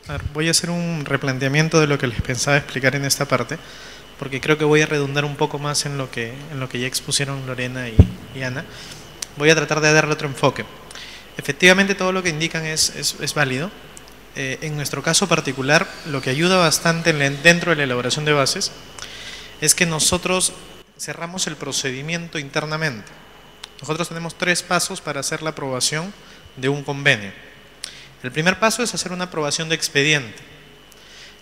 A ver, voy a hacer un replanteamiento de lo que les pensaba explicar en esta parte, porque creo que voy a redundar un poco más en lo que ya expusieron Lorena y Ana. Voy a tratar de darle otro enfoque. Efectivamente, todo lo que indican es válido. En nuestro caso particular, lo que ayuda bastante dentro de la elaboración de bases es que nosotros cerramos el procedimiento internamente. Nosotros tenemos 3 pasos para hacer la aprobación de un convenio. El primer paso es hacer una aprobación de expediente,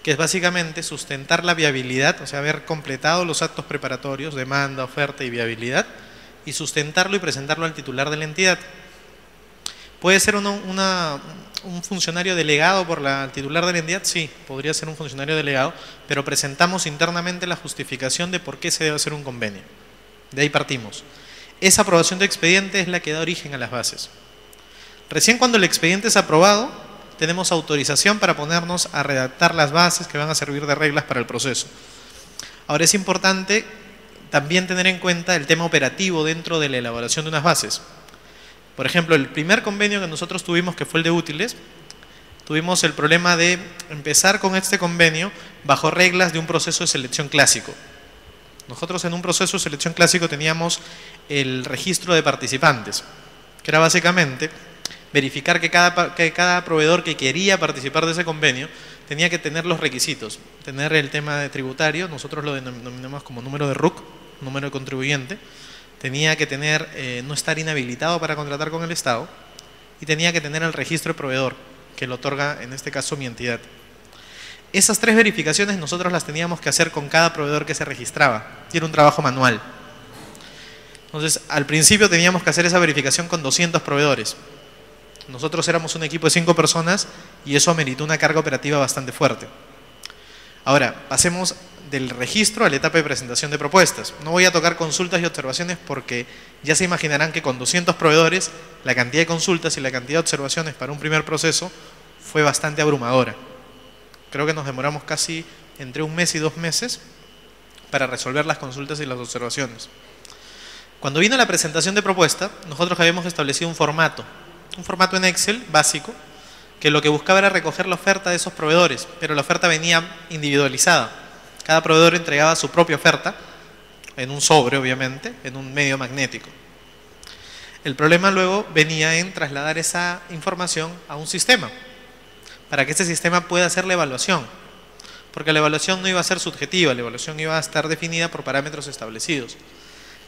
que es básicamente sustentar la viabilidad, o sea, haber completado los actos preparatorios, demanda, oferta y viabilidad, y sustentarlo y presentarlo al titular de la entidad. ¿Puede ser un funcionario delegado por el titular de la entidad? Sí, podría ser un funcionario delegado, pero presentamos internamente la justificación de por qué se debe hacer un convenio. De ahí partimos. Esa aprobación de expediente es la que da origen a las bases. Recién cuando el expediente es aprobado, tenemos autorización para ponernos a redactar las bases que van a servir de reglas para el proceso. Ahora es importante también tener en cuenta el tema operativo dentro de la elaboración de unas bases. Por ejemplo, el primer convenio que nosotros tuvimos, que fue el de útiles, tuvimos el problema de empezar con este convenio bajo reglas de un proceso de selección clásico. Nosotros en un proceso de selección clásico teníamos el registro de participantes, que era básicamente verificar que cada proveedor que quería participar de ese convenio tenía que tener los requisitos, tener el tema de tributario, nosotros lo denominamos como número de RUC, número de contribuyente, tenía que tener, no estar inhabilitado para contratar con el Estado y tenía que tener el registro de proveedor, que lo otorga en este caso mi entidad. Esas 3 verificaciones nosotros las teníamos que hacer con cada proveedor que se registraba, y era un trabajo manual. Entonces, al principio teníamos que hacer esa verificación con 200 proveedores. Nosotros éramos un equipo de 5 personas y eso ameritó una carga operativa bastante fuerte. Ahora, pasemos del registro a la etapa de presentación de propuestas. No voy a tocar consultas y observaciones porque ya se imaginarán que con 200 proveedores la cantidad de consultas y la cantidad de observaciones para un primer proceso fue bastante abrumadora. Creo que nos demoramos casi entre 1 mes y 2 meses para resolver las consultas y las observaciones. Cuando vino la presentación de propuesta, nosotros habíamos establecido un formato en Excel básico, que lo que buscaba era recoger la oferta de esos proveedores, pero la oferta venía individualizada. Cada proveedor entregaba su propia oferta, en un sobre obviamente, en un medio magnético. El problema luego venía en trasladar esa información a un sistema, para que ese sistema pueda hacer la evaluación, porque la evaluación no iba a ser subjetiva, la evaluación iba a estar definida por parámetros establecidos.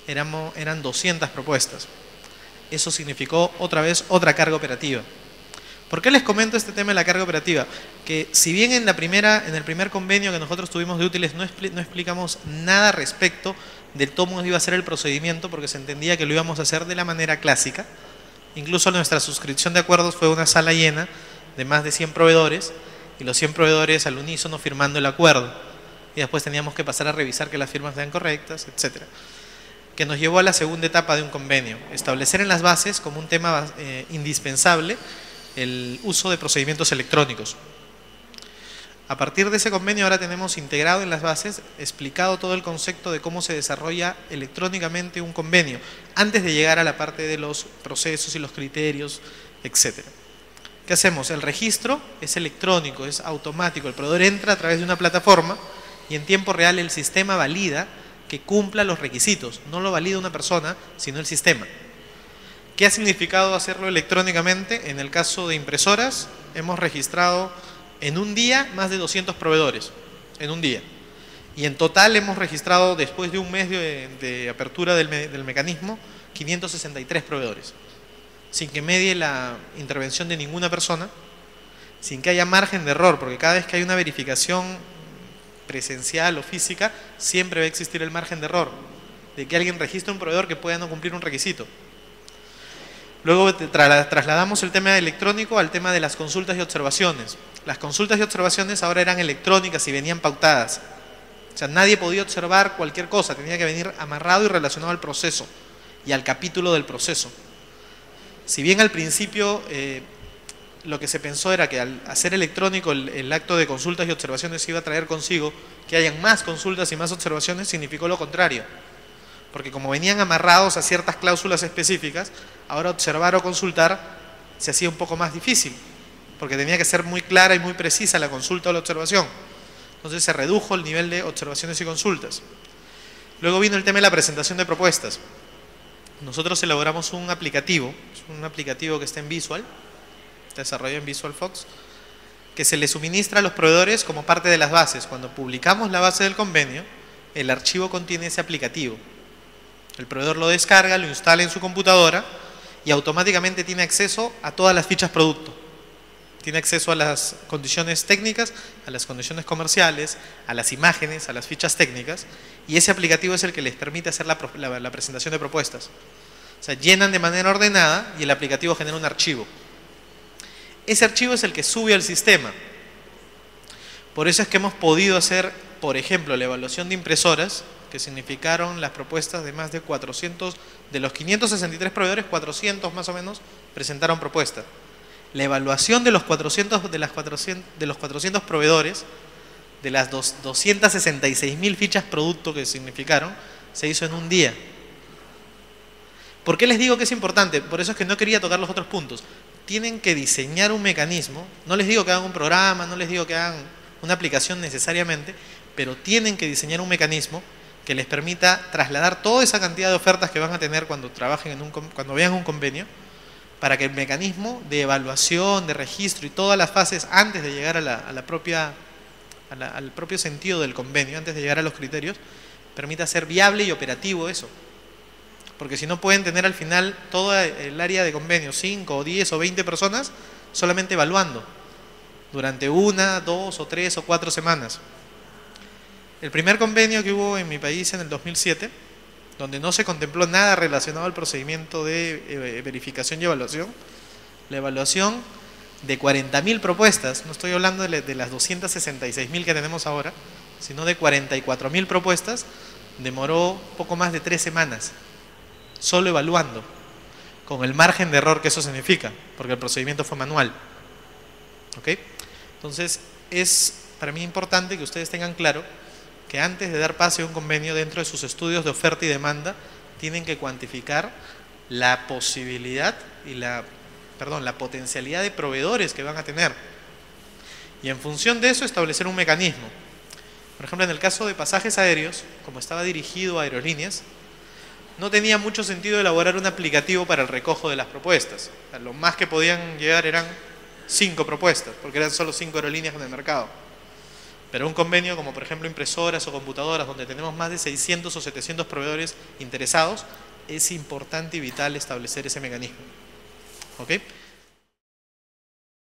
Eran 200 propuestas. Eso significó otra vez otra carga operativa. ¿Por qué les comento este tema de la carga operativa? Que si bien en el primer convenio que nosotros tuvimos de útiles no explicamos nada respecto de cómo iba a ser el procedimiento, porque se entendía que lo íbamos a hacer de la manera clásica. Incluso nuestra suscripción de acuerdos fue una sala llena de más de 100 proveedores y los 100 proveedores al unísono firmando el acuerdo. Y después teníamos que pasar a revisar que las firmas sean correctas, etcétera. Que nos llevó a la segunda etapa de un convenio, establecer en las bases como un tema indispensable el uso de procedimientos electrónicos. A partir de ese convenio ahora tenemos integrado en las bases, explicado todo el concepto de cómo se desarrolla electrónicamente un convenio, antes de llegar a la parte de los procesos y los criterios, etc. ¿Qué hacemos? El registro es electrónico, es automático, el proveedor entra a través de una plataforma y en tiempo real el sistema valida que cumpla los requisitos, no lo valida una persona, sino el sistema. ¿Qué ha significado hacerlo electrónicamente? En el caso de impresoras, hemos registrado en un día más de 200 proveedores, en un día. Y en total hemos registrado, después de un mes de apertura del mecanismo, 563 proveedores. Sin que medie la intervención de ninguna persona, sin que haya margen de error, porque cada vez que hay una verificación presencial o física, siempre va a existir el margen de error, de que alguien registre un proveedor que pueda no cumplir un requisito. Luego trasladamos el tema electrónico al tema de las consultas y observaciones. Las consultas y observaciones ahora eran electrónicas y venían pautadas. O sea, nadie podía observar cualquier cosa, tenía que venir amarrado y relacionado al proceso y al capítulo del proceso. Si bien al principio lo que se pensó era que al hacer electrónico el acto de consultas y observaciones iba a traer consigo que hayan más consultas y más observaciones, significó lo contrario. Porque como venían amarrados a ciertas cláusulas específicas, ahora observar o consultar se hacía un poco más difícil. porque tenía que ser muy clara y muy precisa la consulta o la observación. Entonces se redujo el nivel de observaciones y consultas. Luego vino el tema de la presentación de propuestas. Nosotros elaboramos un aplicativo que está en Visual, desarrollado en VisualFox, que se le suministra a los proveedores como parte de las bases. Cuando publicamos la base del convenio, el archivo contiene ese aplicativo. El proveedor lo descarga, lo instala en su computadora y automáticamente tiene acceso a todas las fichas producto. Tiene acceso a las condiciones técnicas, a las condiciones comerciales, a las imágenes, a las fichas técnicas, y ese aplicativo es el que les permite hacer la presentación de propuestas. O sea, llenan de manera ordenada y el aplicativo genera un archivo. Ese archivo es el que sube al sistema. Por eso es que hemos podido hacer, por ejemplo, la evaluación de impresoras, que significaron las propuestas de más de 400, de los 563 proveedores, 400 más o menos presentaron propuestas. La evaluación de los 400 proveedores, de las 266.000 fichas producto que significaron, se hizo en un día. ¿Por qué les digo que es importante? Por eso es que no quería tocar los otros puntos. Tienen que diseñar un mecanismo, no les digo que hagan un programa, no les digo que hagan una aplicación necesariamente, pero tienen que diseñar un mecanismo que les permita trasladar toda esa cantidad de ofertas que van a tener cuando trabajen cuando vean un convenio, para que el mecanismo de evaluación, de registro y todas las fases antes de llegar al propio sentido del convenio, antes de llegar a los criterios, permita ser viable y operativo eso. Porque si no pueden tener al final toda el área de convenio, 5 o 10 o 20 personas, solamente evaluando durante 1, 2 o 3 o 4 semanas. El primer convenio que hubo en mi país en el 2007, donde no se contempló nada relacionado al procedimiento de verificación y evaluación, la evaluación de 40.000 propuestas, no estoy hablando de las 266.000 que tenemos ahora, sino de 44.000 propuestas, demoró poco más de 3 semanas, solo evaluando, con el margen de error que eso significa, porque el procedimiento fue manual. ¿Ok? Entonces, es para mí importante que ustedes tengan claro que antes de dar pase a un convenio, dentro de sus estudios de oferta y demanda, tienen que cuantificar la posibilidad y la potencialidad de proveedores que van a tener. Y en función de eso, establecer un mecanismo. Por ejemplo, en el caso de pasajes aéreos, como estaba dirigido a aerolíneas, no tenía mucho sentido elaborar un aplicativo para el recojo de las propuestas. O sea, lo más que podían llegar eran 5 propuestas, porque eran solo 5 aerolíneas en el mercado. Pero un convenio como por ejemplo impresoras o computadoras, donde tenemos más de 600 o 700 proveedores interesados, es importante y vital establecer ese mecanismo. ¿Ok?